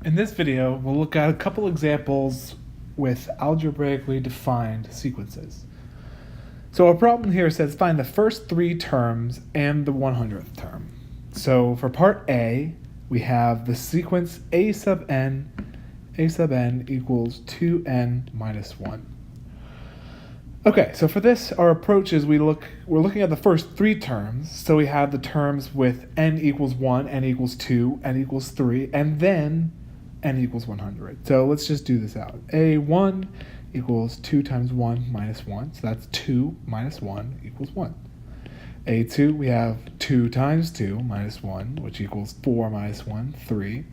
In this video, we'll look at a couple examples with algebraically defined sequences. So our problem here says find the first three terms and the 100th term. So for part A, we have the sequence a sub n equals 2n minus 1. Okay, so for this, our approach is we're looking at the first three terms. So we have the terms with n equals 1, n equals 2, n equals 3, and then n equals 100. So let's just do this out. A1 equals 2 times 1 minus 1. So that's 2 minus 1 equals 1. A2, we have 2 times 2 minus 1, which equals 4 minus 1, 3.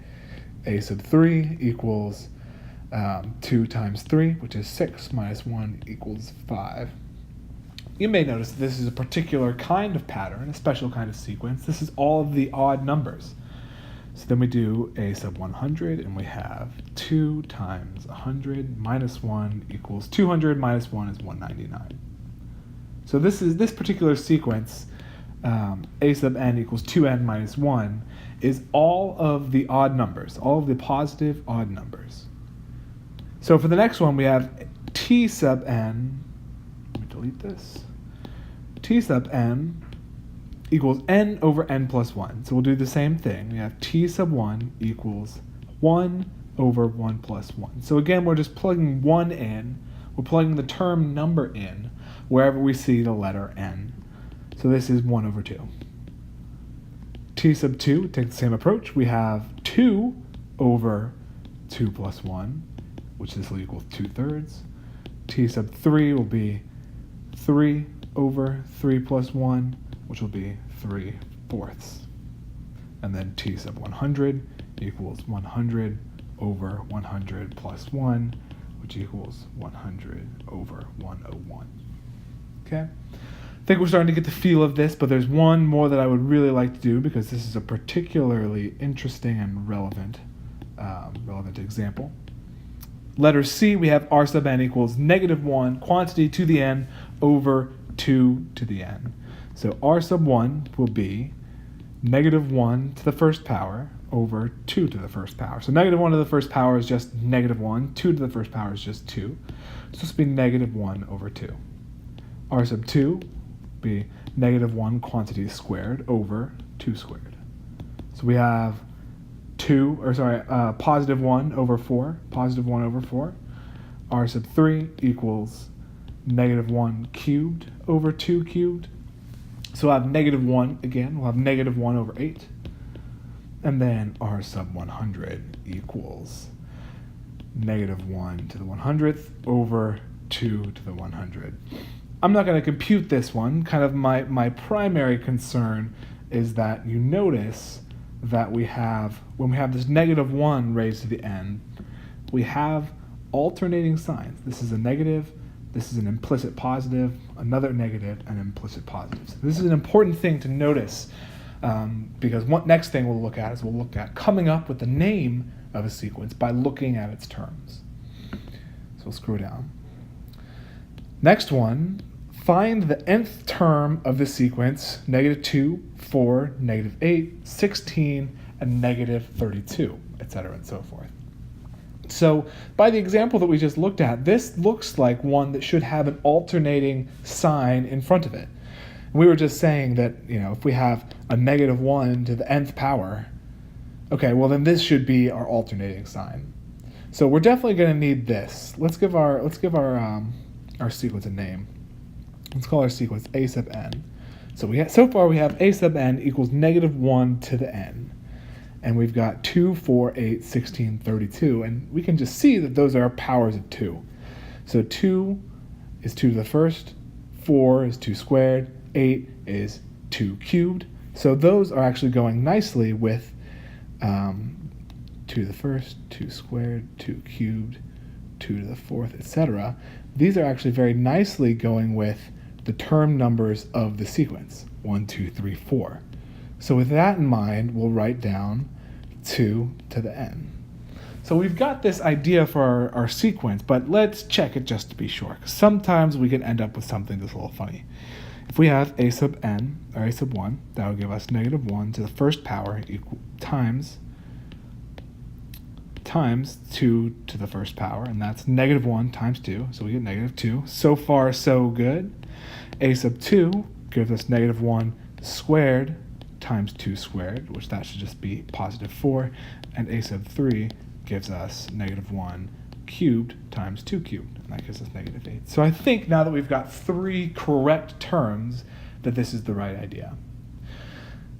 A sub 3 equals 2 times 3, which is 6 minus 1 equals 5. You may notice that this is a particular kind of pattern, a special kind of sequence. This is all of the odd numbers. So then we do a sub 100, and we have 2 times 100 minus 1 equals 200 minus 1 is 199. So this particular sequence, a sub n equals 2n minus 1, is all of the odd numbers, all of the positive odd numbers. So for the next one, we have t sub n, let me delete this, t sub n equals n over n plus 1. So we'll do the same thing. We have t sub 1 equals 1 over 1 plus 1. So again, we're just plugging 1 in. We're plugging the term number in wherever we see the letter n. So this is 1 over 2. T sub 2, take the same approach. We have 2 over 2 plus 1, which this will equal 2/3. T sub 3 will be 3 over 3 plus 1, which will be 3/4. And then t sub 100 equals 100 over 100 plus 1, which equals 100 over 101. Okay? I think we're starting to get the feel of this, but there's one more that I would really like to do because this is a particularly interesting and relevant example. Letter C, we have r sub n equals -1 quantity to the n over 2 to the n. So r sub 1 will be -1 to the first power over 2 to the first power. So -1 to the first power is just -1. 2 to the first power is just 2. So this will be -1 over 2. R sub 2 will be -1 quantity squared over 2 squared. So we have positive 1 over 4, positive 1 over 4. R sub 3 equals -1 cubed over 2 cubed. So we'll have -1 again. We'll have -1 over 8. And then r sub 100 equals -1 to the 100th over 2 to the 100. I'm not going to compute this one. Kind of my primary concern is that you notice that when we have this -1 raised to the n, we have alternating signs. This is a negative, this is an implicit positive, another negative, and implicit positive. So this is an important thing to notice because one next thing we'll look at coming up with the name of a sequence by looking at its terms. So we'll scroll down. Next one, find the nth term of the sequence, -2, 4, -8, 16, and -32, etc. and so forth. So by the example that we just looked at, this looks like one that should have an alternating sign in front of it. We were just saying that, if we have a -1 to the nth power, okay, well then this should be our alternating sign. So we're definitely going to need this. Let's give our sequence a name. Let's call our sequence a sub n. So far we have a sub n equals -1 to the n. And we've got 2, 4, 8, 16, 32, and we can just see that those are powers of 2. So 2 is 2 to the first, 4 is 2 squared, 8 is 2 cubed. So those are actually going nicely with 2 to the first, 2 squared, 2 cubed, 2 to the fourth, etc. These are actually very nicely going with the term numbers of the sequence, 1, 2, 3, 4. So with that in mind, we'll write down 2 to the n. So we've got this idea for our sequence, but let's check it just to be sure, because sometimes we can end up with something that's a little funny. If we have a sub n, or a sub 1, that would give us -1 to the first power times times 2 to the first power, and that's negative 1 times 2, so we get negative 2. So far, so good. A sub 2 gives us negative 1 squared times 2 squared, which that should just be positive 4, and a sub 3 gives us negative 1 cubed times 2 cubed, and that gives us negative 8. So I think now that we've got 3 correct terms, that this is the right idea.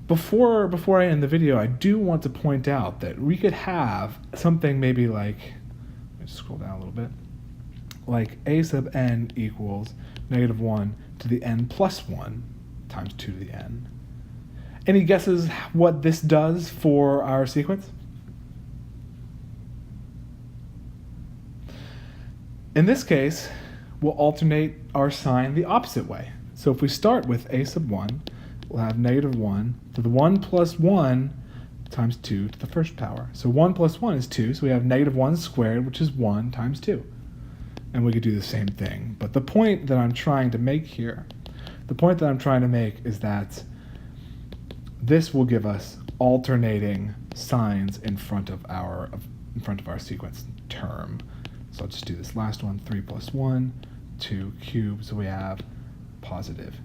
Before I end the video, I do want to point out that we could have something maybe like, let me just scroll down a little bit, like a sub n equals negative 1 to the n plus 1 times 2 to the n. Any guesses what this does for our sequence? In this case, we'll alternate our sign the opposite way. So if we start with a sub 1, we'll have negative 1 to the 1 plus 1 times 2 to the first power. So 1 plus 1 is 2, so we have negative 1 squared, which is 1 times 2. And we could do the same thing. But the point that I'm trying to make here, is that this will give us alternating signs in front of our sequence term. So I'll just do this last one, 3 plus 1, 2 cubed, so we have positive